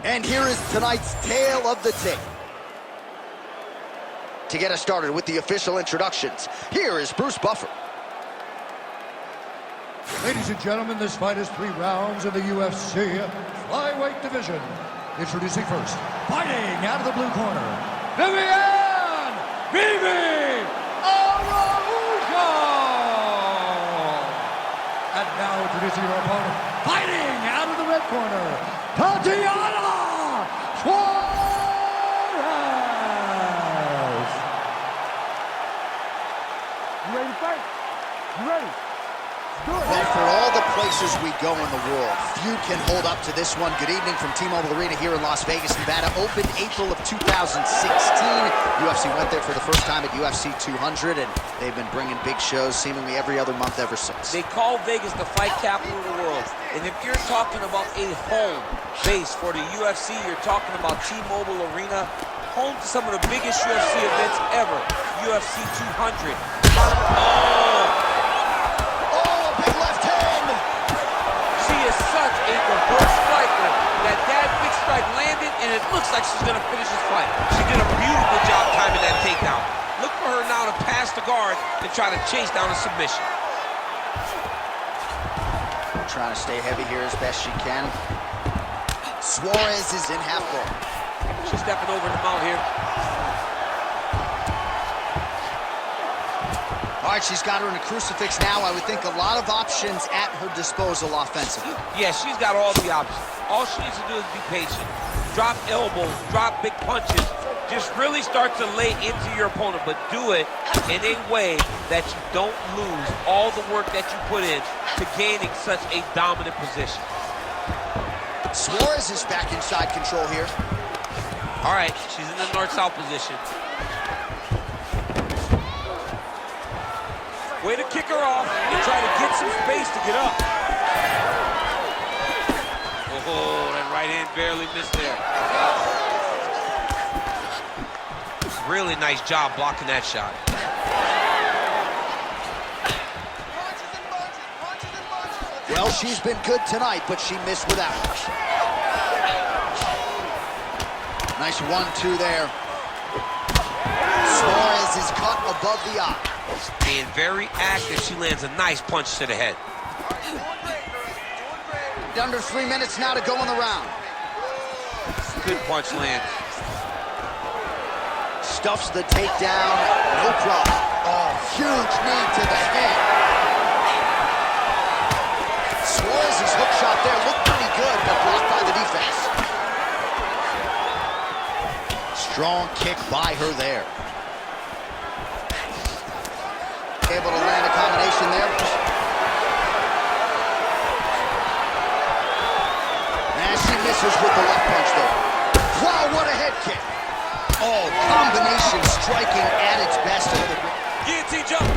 And here is tonight's tale of the tape. To get us started with the official introductions, here is Bruce Buffer. Ladies and gentlemen, this fight is 3 rounds in the UFC flyweight division. Introducing first, fighting out of the blue corner, Viviane Araujo! And now introducing your opponent, fighting out of the red corner, Tatiana Suarez! You ready to fight? You ready? Well, for all the places we go in the world, few can hold up to this one. Good evening from T-Mobile Arena here in Las Vegas, Nevada. Opened April of 2016. UFC went there for the first time at UFC 200, and they've been bringing big shows seemingly every other month ever since. They call Vegas the fight capital of the world. And if you're talking about a home base for the UFC, you're talking about T-Mobile Arena, home to some of the biggest UFC events ever. UFC 200. Such a reverse striker that big strike landed, and it looks like she's going to finish this fight. She did a beautiful job timing that takedown. Look for her now to pass the guard and try to chase down a submission. Trying to stay heavy here as best she can. Suarez is in half guard. She's stepping over the mount here. All right, she's got her in a crucifix now. I would think a lot of options at her disposal offensively. Yeah, she's got all the options. All she needs to do is be patient. Drop elbows, drop big punches. Just really start to lay into your opponent, but do it in a way that you don't lose all the work that you put in to gaining such a dominant position. Suarez is back inside control here. All right, she's in the north-south position. Way to kick her off and try to get some space to get up. Oh, that right hand barely missed there. Really nice job blocking that shot. Well, she's been good tonight, but she missed without it. Nice 1-2 there. Suarez is cut above the eye. Being very active, she lands a nice punch to the head. Under 3 minutes now to go in the round. Good punch lands. Stuffs the takedown, no problem. Oh, huge knee to the head. Suarez's hook shot there looked pretty good, but blocked by the defense. Strong kick by her there. Able to land a combination there. And she misses with the left punch there. Wow, what a head kick. Oh, combination striking at its best. Guillotine jump.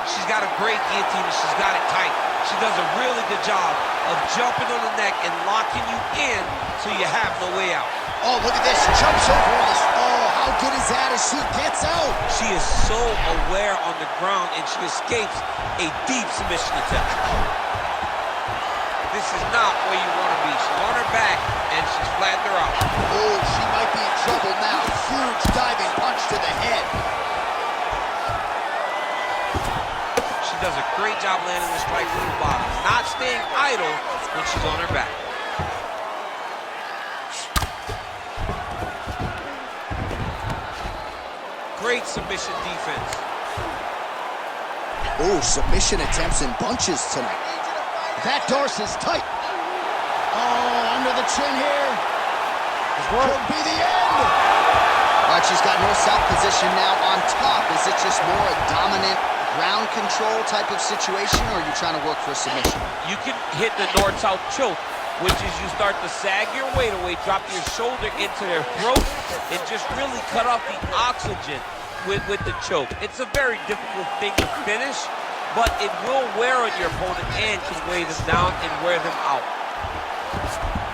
She's got a great guillotine and she's got it tight. She does a really good job of jumping on the neck and locking you in so you have no way out. Oh, look at this. Jumps over this. Oh, how good is that as she gets out? She is so aware on the ground and she escapes a deep submission attempt. This is not where you want to be. She's on her back and she's flattened her out. Oh, she might be in trouble now. Huge diving punch to the head. She does a great job landing the strike from the bottom. Not staying idle when she's on her back. Great submission defense. Oh, submission attempts in bunches tonight. That Darcy's tight. Oh, under the chin here. Could be the end. All right, she's got north-south position now on top. Is it just more a dominant ground control type of situation, or are you trying to work for a submission? You can hit the north-south choke, which is you start to sag your weight away, drop your shoulder into their throat, and just really cut off the oxygen with the choke. It's a very difficult thing to finish, but it will wear on your opponent and can weigh them down and wear them out.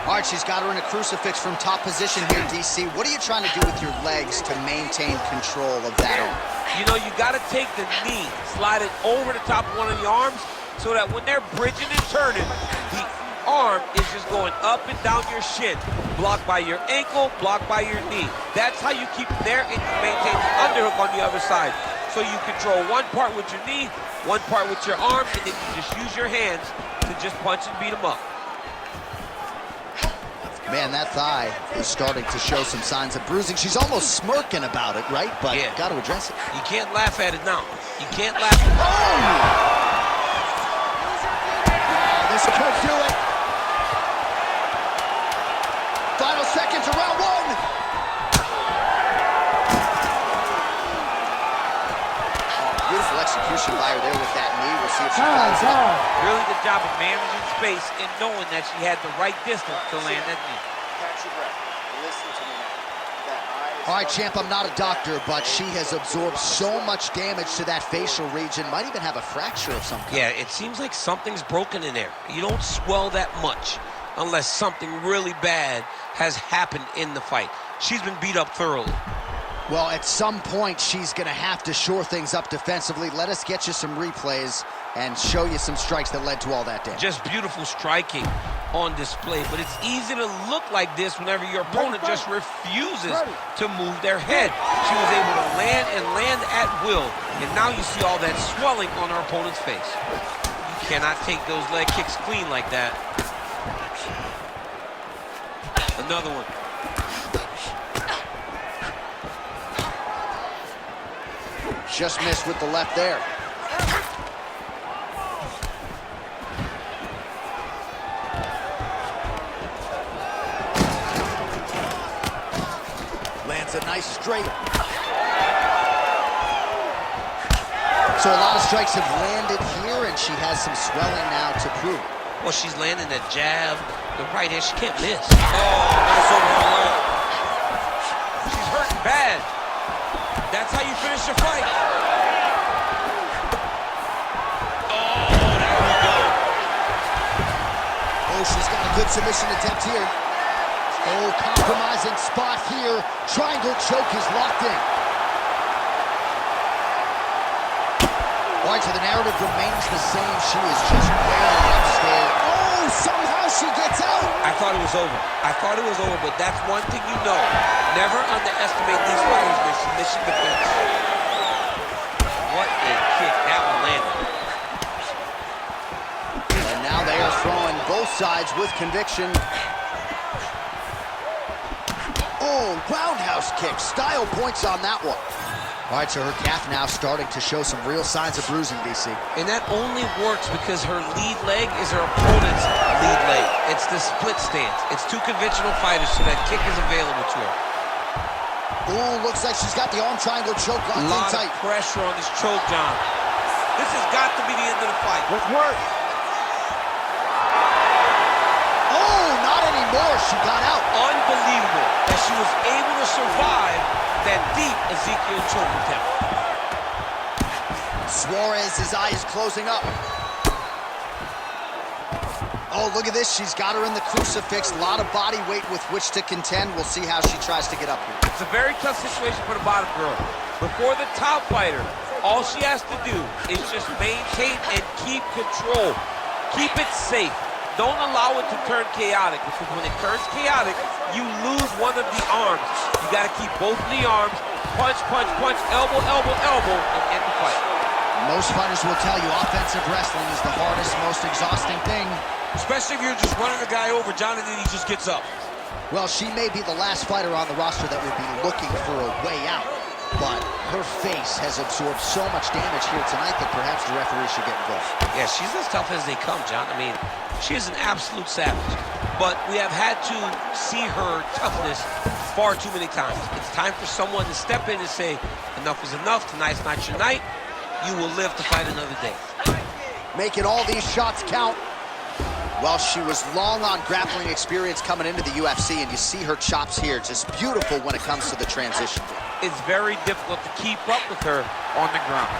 All right, she's got her in a crucifix from top position here, DC. What are you trying to do with your legs to maintain control of that arm? You know, you got to take the knee, slide it over the top of one of the arms, so that when they're bridging and turning, the arm is just going up and down your shin. Blocked by your ankle, blocked by your knee. That's how you keep them there, and you maintain the underhook on the other side. So you control one part with your knee, one part with your arm, and then you just use your hands to just punch and beat them up. Man, that thigh is starting to show some signs of bruising. She's almost smirking about it, right? But yeah, got to address it. You can't laugh at it now. You can't laugh at it. Oh, this could do it. Final seconds of round one. Beautiful execution by her there with that knee. We'll see if she follows it up. Really good job of managing space and knowing that she had the right distance to land that knee. Catch your breath. Listen to me now. That eye is... All right, champ, I'm not a doctor, but she has absorbed so much damage to that facial region. Might even have a fracture of some kind. Yeah, it seems like something's broken in there. You don't swell that much unless something really bad has happened in the fight. She's been beat up thoroughly. Well, at some point, she's going to have to shore things up defensively. Let us get you some replays and show you some strikes that led to all that damage. Just beautiful striking on display, but it's easy to look like this whenever your opponent just refuses to move their head. She was able to land and land at will, and now you see all that swelling on her opponent's face. You cannot take those leg kicks clean like that. Another one. Just missed with the left there. Lands a nice straight. So a lot of strikes have landed here, and she has some swelling now to prove. Well, she's landing the jab, the right hand. She can't miss. Oh, Minnesota alone. She's hurting bad. That's how you finish the fight. Oh, there we go. Oh, she's got a good submission attempt here. Oh, compromising spot here. Triangle choke is locked in. All right, so the narrative remains the same. She is just wailing upstairs. Oh, somehow she gets out. I thought it was over. I thought it was over, but that's one thing you know. Never underestimate these fighters with submission defense. What a kick. That one landed. And now they are throwing both sides with conviction. Oh, roundhouse kick. Style points on that one. All right, so her calf now starting to show some real signs of bruising, DC. And that only works because her lead leg is her opponent's lead leg. It's the split stance. It's two conventional fighters, so that kick is available to her. Oh, looks like she's got the arm triangle choke locked in tight. A lot of pressure on this choke, John. This has got to be the end of the fight. Let's work. Oh, not anymore. She got out. Unbelievable that she was able to survive that deep Ezekiel choke attempt. Suarez's eye is closing up. Oh, look at this. She's got her in the crucifix. A lot of body weight with which to contend. We'll see how she tries to get up here. It's a very tough situation for the bottom girl. Before the top fighter, all she has to do is just maintain and keep control. Keep it safe. Don't allow it to turn chaotic, because when it turns chaotic, you lose one of the arms. You got to keep both of the arms, punch, punch, punch, elbow, elbow, elbow, and end the fight. Most fighters will tell you offensive wrestling is the hardest, most exhausting thing. Especially if you're just running a guy over, John, and then he just gets up. Well, she may be the last fighter on the roster that would be looking for a way out, but her face has absorbed so much damage here tonight that perhaps the referee should get involved. Yeah, she's as tough as they come, John. I mean, she is an absolute savage. But we have had to see her toughness far too many times. It's time for someone to step in and say, enough is enough. Tonight's not your night. You will live to fight another day. Making all these shots count. Well, she was long on grappling experience coming into the UFC, and you see her chops here, just beautiful when it comes to the transition. It's very difficult to keep up with her on the ground.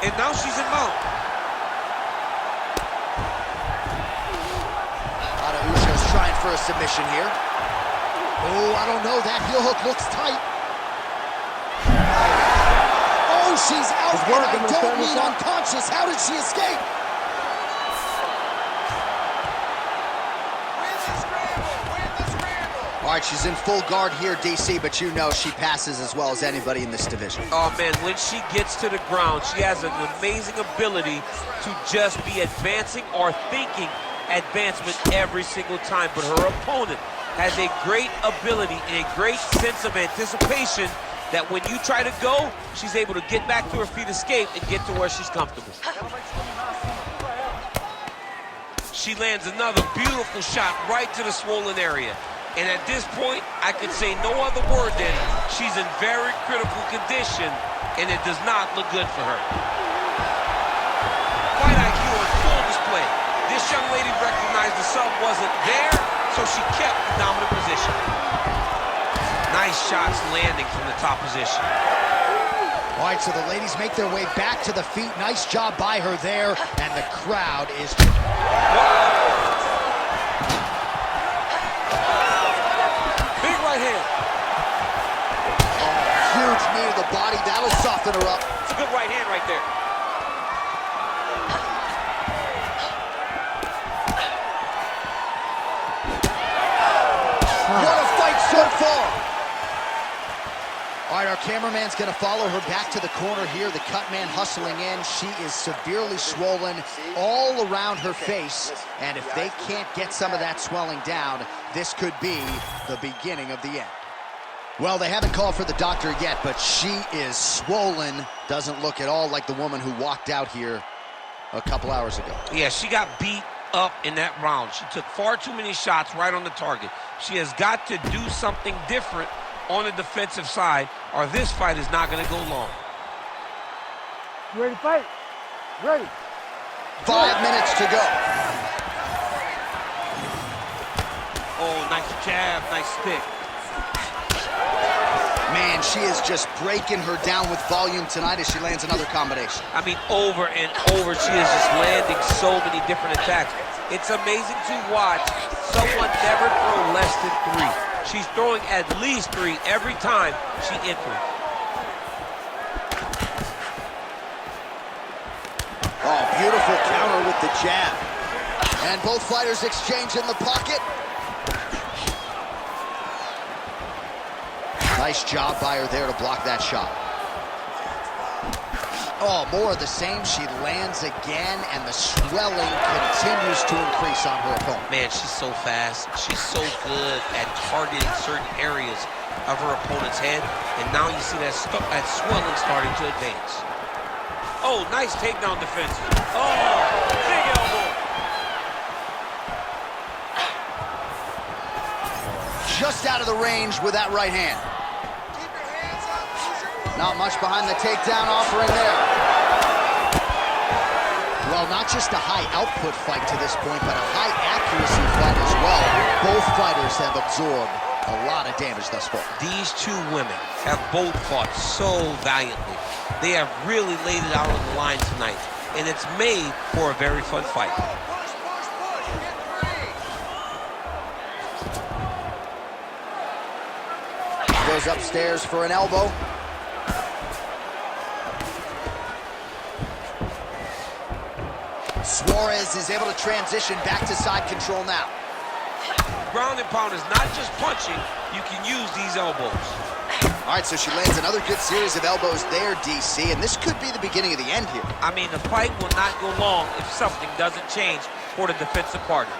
And now she's in mount. Araujo's trying for a submission here. Oh, I don't know. That heel hook looks tight. Oh, she's out, It's and I working, don't Mr. mean Anderson. unconscious. How did she escape? All right, she's in full guard here, DC, but you know she passes as well as anybody in this division. Oh, man, when she gets to the ground, she has an amazing ability to just be advancing or thinking advancement every single time. But her opponent has a great ability and a great sense of anticipation that when you try to go, she's able to get back to her feet, escape, and get to where she's comfortable. She lands another beautiful shot right to the swollen area. And at this point, I could say no other word than she's in very critical condition, and it does not look good for her. Fight IQ on full display. This young lady recognized the sub wasn't there, so she kept the dominant position. Nice shots landing from the top position. All right, so the ladies make their way back to the feet. Nice job by her there, and the crowd is... Wow. Big right hand. Huge knee to the body. That'll soften her up. It's a good right hand right there. What a fight so far. All right, our cameraman's going to follow her back to the corner here. The cut man hustling in. She is severely swollen all around her face. And if they can't get some of that swelling down, this could be the beginning of the end. Well, they haven't called for the doctor yet, but she is swollen. Doesn't look at all like the woman who walked out here a couple hours ago. Yeah, she got beat up in that round. She took far too many shots right on the target. She has got to do something different on the defensive side, or this fight is not going to go long. You ready to fight? Ready. 5 minutes to go. Oh, nice jab, nice stick. Man, she is just breaking her down with volume tonight as she lands another combination. I mean, over and over, she is just landing so many different attacks. It's amazing to watch someone never throw less than 3. She's throwing at least 3 every time she enters. Oh, beautiful counter with the jab. And both fighters exchange in the pocket. Nice job by her there to block that shot. Oh, more of the same. She lands again, and the swelling continues to increase on her opponent. Man, she's so fast. She's so good at targeting certain areas of her opponent's head. And now you see that swelling starting to advance. Oh, nice takedown defense. Oh, big elbow. Just out of the range with that right hand. Not much behind the takedown offering there. Well, not just a high output fight to this point, but a high accuracy fight as well. Both fighters have absorbed a lot of damage thus far. These two women have both fought so valiantly. They have really laid it out on the line tonight, and it's made for a very fun fight. Goes upstairs for an elbow. Suarez is able to transition back to side control now. Ground and pound is not just punching. You can use these elbows. All right, so she lands another good series of elbows there, DC, and this could be the beginning of the end here. I mean, the fight will not go long if something doesn't change for the defensive partner.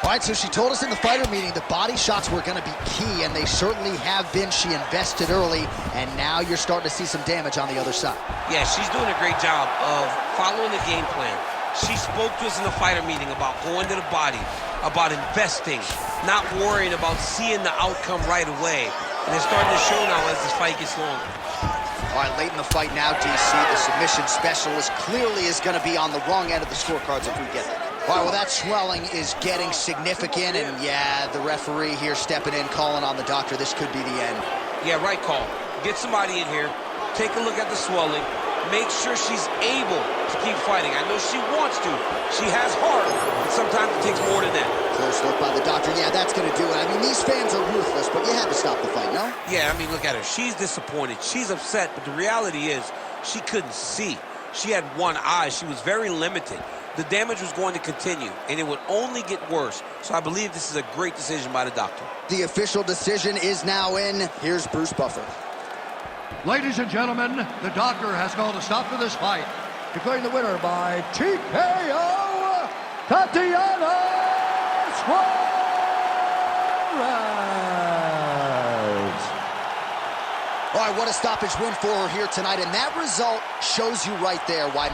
All right, so she told us in the fighter meeting the body shots were going to be key, and they certainly have been. She invested early, and now you're starting to see some damage on the other side. Yeah, she's doing a great job of following the game plan. She spoke to us in the fighter meeting about going to the body, about investing, not worrying about seeing the outcome right away. And it's starting to show now as this fight gets longer. All right, late in the fight now, DC, the submission specialist clearly is going to be on the wrong end of the scorecards if we get there. All right, well, that swelling is getting significant, and yeah, the referee here stepping in, calling on the doctor. This could be the end. Yeah, right call. Get somebody in here, take a look at the swelling, make sure she's able to keep fighting. I know she wants to. She has heart, but sometimes it takes more than that. Close look by the doctor. Yeah, that's going to do it. I mean, these fans are ruthless, but you had to stop the fight, no? Yeah, I mean, look at her. She's disappointed. She's upset, but the reality is she couldn't see. She had one eye. She was very limited. The damage was going to continue, and it would only get worse. So I believe this is a great decision by the doctor. The official decision is now in. Here's Bruce Buffer. Ladies and gentlemen, the doctor has called a stop to this fight, declaring the winner by TKO, Tatiana Suarez. All right, what a stoppage win for her here tonight, and that result shows you right there why